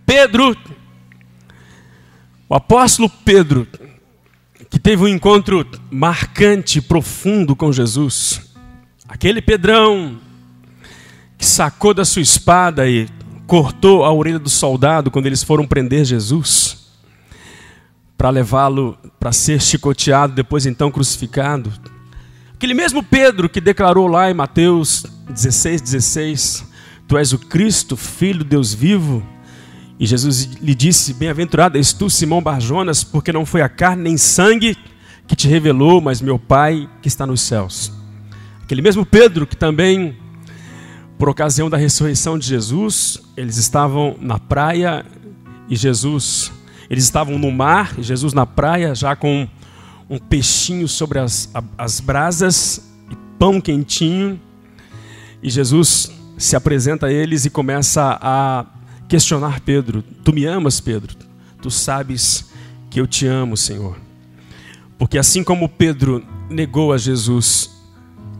Pedro, o apóstolo Pedro, que teve um encontro marcante, profundo com Jesus. Aquele Pedrão que sacou da sua espada e cortou a orelha do soldado quando eles foram prender Jesus, para levá-lo para ser chicoteado, depois então crucificado. Aquele mesmo Pedro que declarou lá em Mateus 16:16, tu és o Cristo, Filho do Deus vivo. E Jesus lhe disse, bem-aventurado és tu, Simão Barjonas, porque não foi a carne nem sangue que te revelou, mas meu Pai que está nos céus. Aquele mesmo Pedro que também, por ocasião da ressurreição de Jesus, eles estavam na praia e eles estavam no mar, e Jesus na praia, já com um peixinho sobre as brasas, e pão quentinho, e Jesus se apresenta a eles e começa a questionar Pedro. Tu me amas, Pedro? Tu sabes que eu te amo, Senhor. Porque assim como Pedro negou a Jesus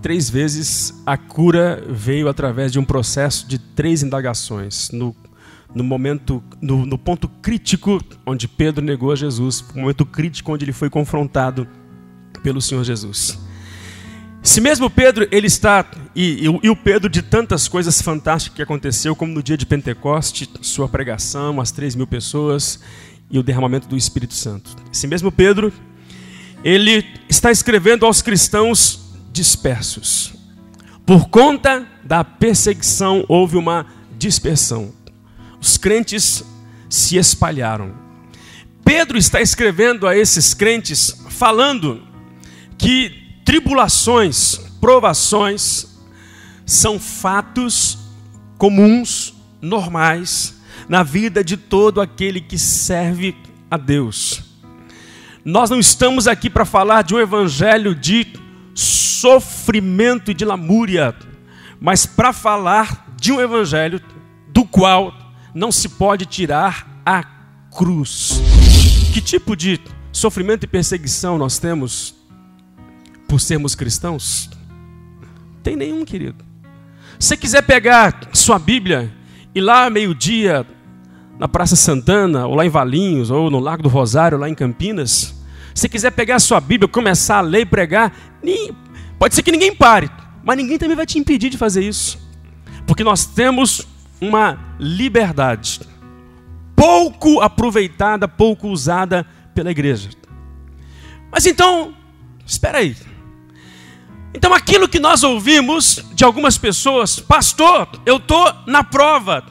3 vezes, a cura veio através de um processo de 3 indagações. No ponto crítico onde Pedro negou a Jesus, no momento crítico onde ele foi confrontado pelo Senhor Jesus. Esse mesmo Pedro, ele está, e o Pedro de tantas coisas fantásticas que aconteceu, como no dia de Pentecoste, sua pregação, as 3.000 pessoas e o derramamento do Espírito Santo. Esse mesmo Pedro, ele está escrevendo aos cristãos dispersos. Por conta da perseguição, houve uma dispersão. Os crentes se espalharam. Pedro está escrevendo a esses crentes, falando que tribulações, provações, são fatos comuns, normais, na vida de todo aquele que serve a Deus. Nós não estamos aqui para falar de um evangelho de sofrimento e de lamúria, mas para falar de um evangelho do qual não se pode tirar a cruz. Que tipo de sofrimento e perseguição nós temos por sermos cristãos? Tem nenhum, querido. Se você quiser pegar sua Bíblia e lá meio-dia na Praça Santana, ou lá em Valinhos, ou no Lago do Rosário, lá em Campinas, se você quiser pegar a sua Bíblia, começar a ler e pregar, pode ser que ninguém pare, mas ninguém também vai te impedir de fazer isso. Porque nós temos uma liberdade pouco aproveitada, pouco usada pela igreja. Mas então, espera aí. Então aquilo que nós ouvimos de algumas pessoas, pastor, eu estou na prova.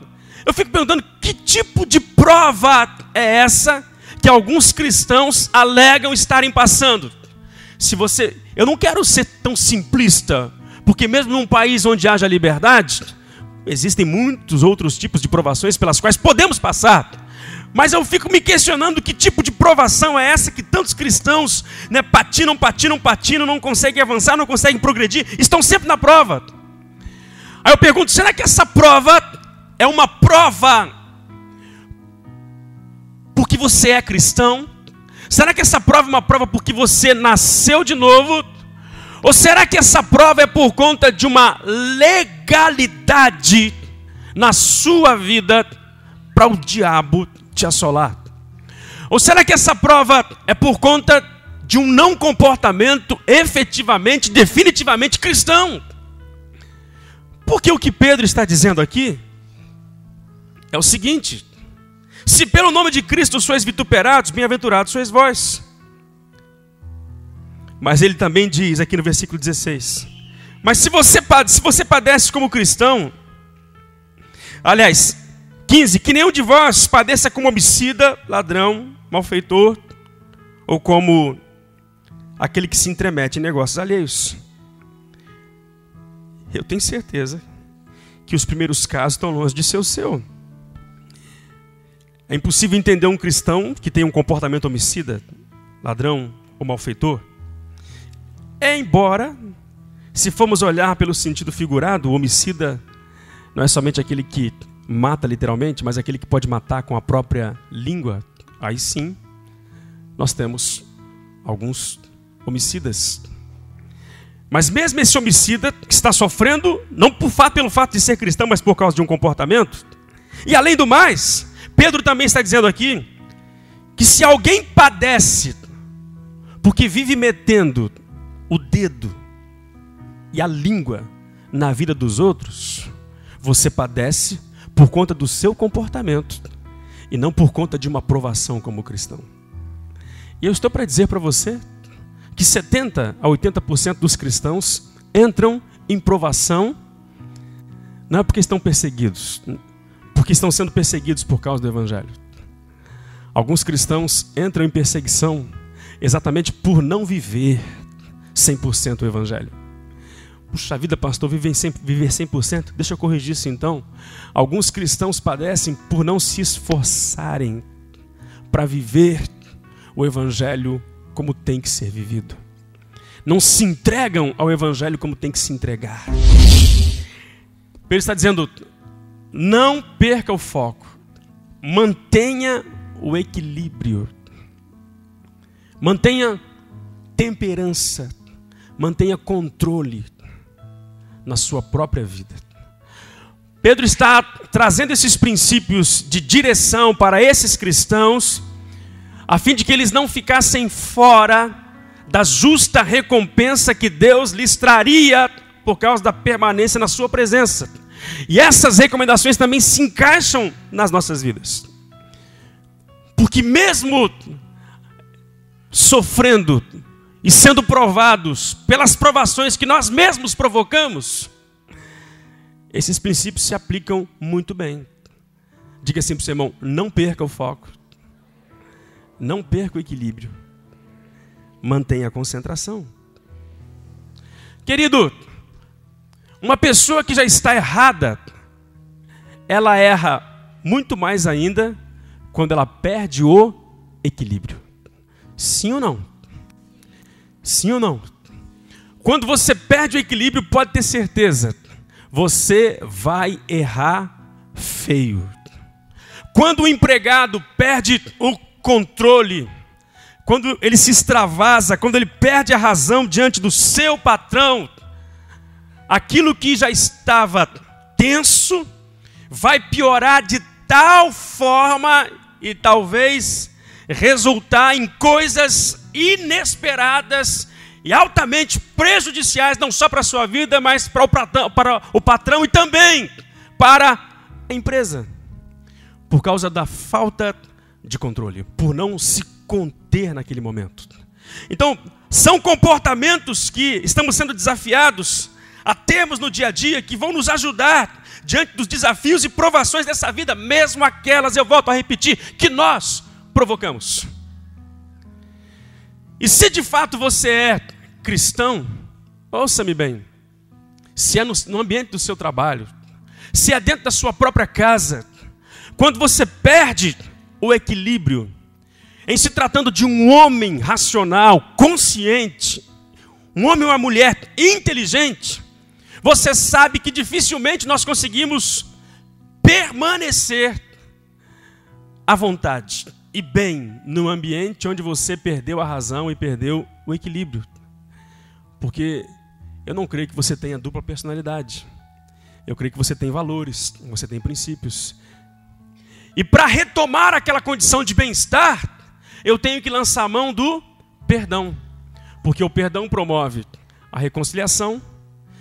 Eu fico perguntando, que tipo de prova é essa que alguns cristãos alegam estarem passando? Eu não quero ser tão simplista, porque mesmo num país onde haja liberdade, existem muitos outros tipos de provações pelas quais podemos passar. Mas eu fico me questionando que tipo de provação é essa que tantos cristãos, patinam, não conseguem avançar, não conseguem progredir, estão sempre na prova. Aí eu pergunto, será que essa prova é uma prova porque você é cristão? Será que essa prova é uma prova porque você nasceu de novo? Ou será que essa prova é por conta de uma legalidade na sua vida para o diabo te assolar? Ou será que essa prova é por conta de um não comportamento efetivamente, definitivamente cristão? Porque o que Pedro está dizendo aqui é o seguinte: se pelo nome de Cristo sois vituperados, bem-aventurados sois vós. Mas ele também diz aqui no versículo 16, mas se você padece como cristão, aliás, 15, que nenhum de vós padeça como homicida, ladrão, malfeitor, ou como aquele que se intromete em negócios alheios. Eu tenho certeza que os primeiros casos estão longe de ser o seu. É impossível entender um cristão que tem um comportamento homicida, ladrão ou malfeitor. Embora, se formos olhar pelo sentido figurado, o homicida não é somente aquele que mata literalmente, mas aquele que pode matar com a própria língua. Aí sim, nós temos alguns homicidas. Mas mesmo esse homicida que está sofrendo, não pelo fato de ser cristão, mas por causa de um comportamento, e além do mais, Pedro também está dizendo aqui que se alguém padece porque vive metendo o dedo e a língua na vida dos outros, você padece por conta do seu comportamento e não por conta de uma aprovação como cristão. E eu estou para dizer para você que 70% a 80% dos cristãos entram em provação, não é porque estão perseguidos, porque estão sendo perseguidos por causa do Evangelho. Alguns cristãos entram em perseguição exatamente por não viver 100% o Evangelho. Puxa vida, pastor, viver 100%? Deixa eu corrigir isso então. Alguns cristãos padecem por não se esforçarem para viver o Evangelho como tem que ser vivido. Não se entregam ao Evangelho como tem que se entregar. Ele está dizendo, não perca o foco. Mantenha o equilíbrio. Mantenha temperança. Mantenha controle na sua própria vida. Pedro está trazendo esses princípios de direção para esses cristãos, a fim de que eles não ficassem fora da justa recompensa que Deus lhes traria por causa da permanência na sua presença. E essas recomendações também se encaixam nas nossas vidas. Porque mesmo sofrendo e sendo provados pelas provações que nós mesmos provocamos, esses princípios se aplicam muito bem. Diga assim para o seu irmão, não perca o foco. Não perca o equilíbrio. Mantenha a concentração. Querido, uma pessoa que já está errada, ela erra muito mais ainda quando ela perde o equilíbrio. Sim ou não? Sim ou não? Quando você perde o equilíbrio, pode ter certeza, você vai errar feio. Quando o empregado perde o controle, quando ele se extravasa, quando ele perde a razão diante do seu patrão, aquilo que já estava tenso vai piorar de tal forma e talvez resultar em coisas inesperadas e altamente prejudiciais, não só para a sua vida, mas para o patrão e também para a empresa, por causa da falta de controle, por não se conter naquele momento. Então, são comportamentos que estamos sendo desafiados a termos no dia a dia, que vão nos ajudar diante dos desafios e provações dessa vida, mesmo aquelas, eu volto a repetir, que nós provocamos. E se de fato você é cristão, ouça-me bem, se é no ambiente do seu trabalho, se é dentro da sua própria casa, quando você perde o equilíbrio, em se tratando de um homem racional, consciente, um homem ou uma mulher inteligente, você sabe que dificilmente nós conseguimos permanecer à vontade e bem no ambiente onde você perdeu a razão e perdeu o equilíbrio. Porque eu não creio que você tenha dupla personalidade. Eu creio que você tem valores, você tem princípios. E para retomar aquela condição de bem-estar, eu tenho que lançar a mão do perdão. Porque o perdão promove a reconciliação,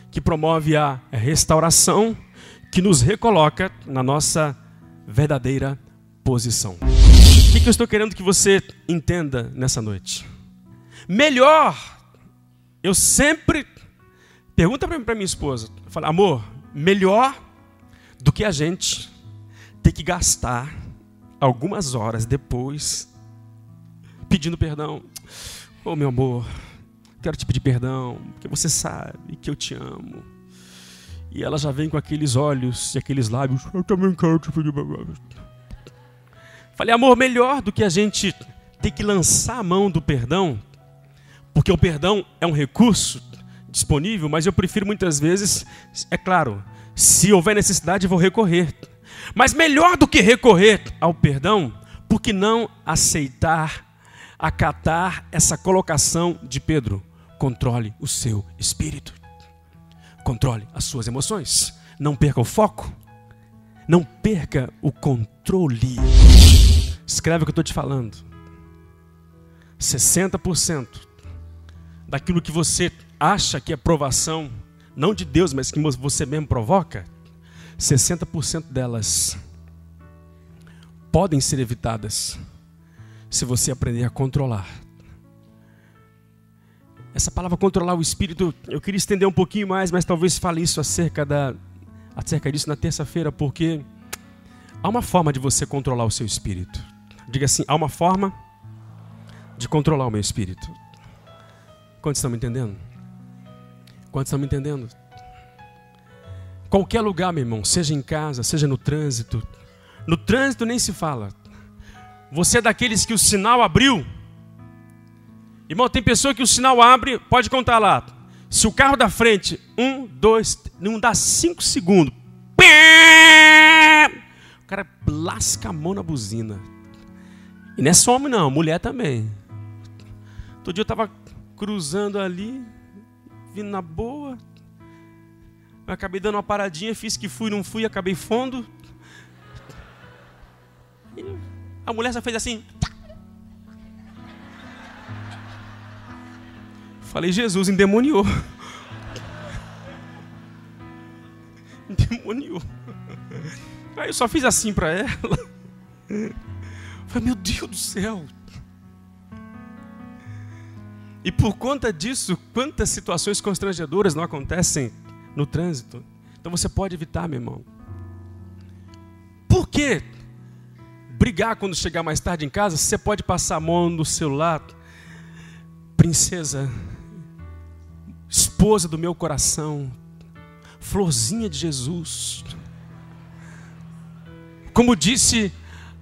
que promove a restauração, que nos recoloca na nossa verdadeira posição. O que eu estou querendo que você entenda nessa noite? Melhor, eu sempre pergunto para minha esposa, eu falo, amor, melhor do que a gente ter que gastar algumas horas depois pedindo perdão. Ô meu amor, quero te pedir perdão, porque você sabe que eu te amo. E ela já vem com aqueles olhos e aqueles lábios, eu também quero te pedir perdão. Falei, amor, melhor do que a gente ter que lançar a mão do perdão, porque o perdão é um recurso disponível, mas eu prefiro muitas vezes, é claro, se houver necessidade eu vou recorrer. Mas melhor do que recorrer ao perdão, por que não acatar essa colocação de Pedro? Controle o seu espírito. Controle as suas emoções. Não perca o foco. Não perca o controle controle. Escreve o que eu estou te falando. 60% daquilo que você acha que é provação, não de Deus, mas que você mesmo provoca, 60% delas podem ser evitadas se você aprender a controlar. Essa palavra controlar o espírito, eu queria estender um pouquinho mais, mas talvez fale isso acerca disso na terça-feira, porque há uma forma de você controlar o seu espírito. Diga assim, há uma forma de controlar o meu espírito. Quantos estão me entendendo? Quantos estão me entendendo? Qualquer lugar, meu irmão, seja em casa, seja no trânsito. No trânsito nem se fala. Você é daqueles que o sinal abriu. Irmão, tem pessoa que o sinal abre, pode contar lá. Se o carro da frente, 1, 2, não dá 5 segundos. O cara lasca a mão na buzina. E não é só homem não, mulher também. Todo dia eu estava cruzando ali, vindo na boa. Eu acabei dando uma paradinha, fiz que fui, não fui, acabei fundo. E a mulher só fez assim. Falei, Jesus, endemoniou. Endemoniou. Aí eu só fiz assim para ela. Falei, meu Deus do céu. E por conta disso, quantas situações constrangedoras não acontecem no trânsito? Então você pode evitar, meu irmão. Por quê? Brigar quando chegar mais tarde em casa, você pode passar a mão no celular. Princesa, esposa do meu coração, florzinha de Jesus. Como disse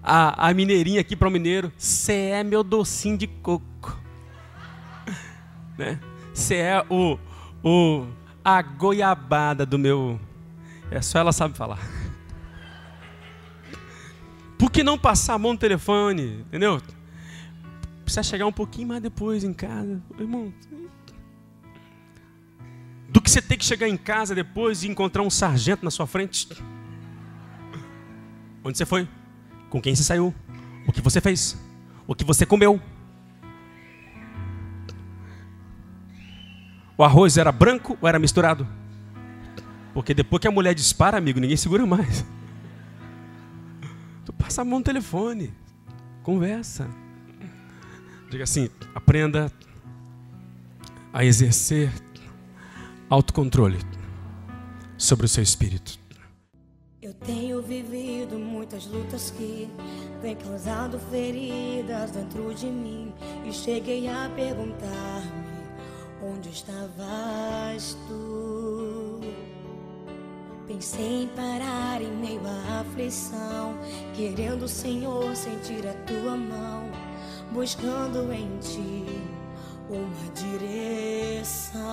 a mineirinha aqui para o mineiro, você é meu docinho de coco. Né? Você é a goiabada do meu... Só ela sabe falar. Por que não passar a mão no telefone? Entendeu? Precisa chegar um pouquinho mais depois em casa. Irmão, do que você ter que chegar em casa depois e encontrar um sargento na sua frente. Onde você foi? Com quem você saiu? O que você fez? O que você comeu? O arroz era branco ou era misturado? Porque depois que a mulher dispara, amigo, ninguém segura mais. Tu passa a mão no telefone. Conversa. Diga assim, aprenda a exercer autocontrole sobre o seu espírito. Eu tenho vivido muitas lutas que têm causado feridas dentro de mim. E cheguei a perguntar-me, onde estavas tu? Pensei em parar em meio à aflição, querendo, Senhor, sentir a tua mão, buscando em ti uma direção.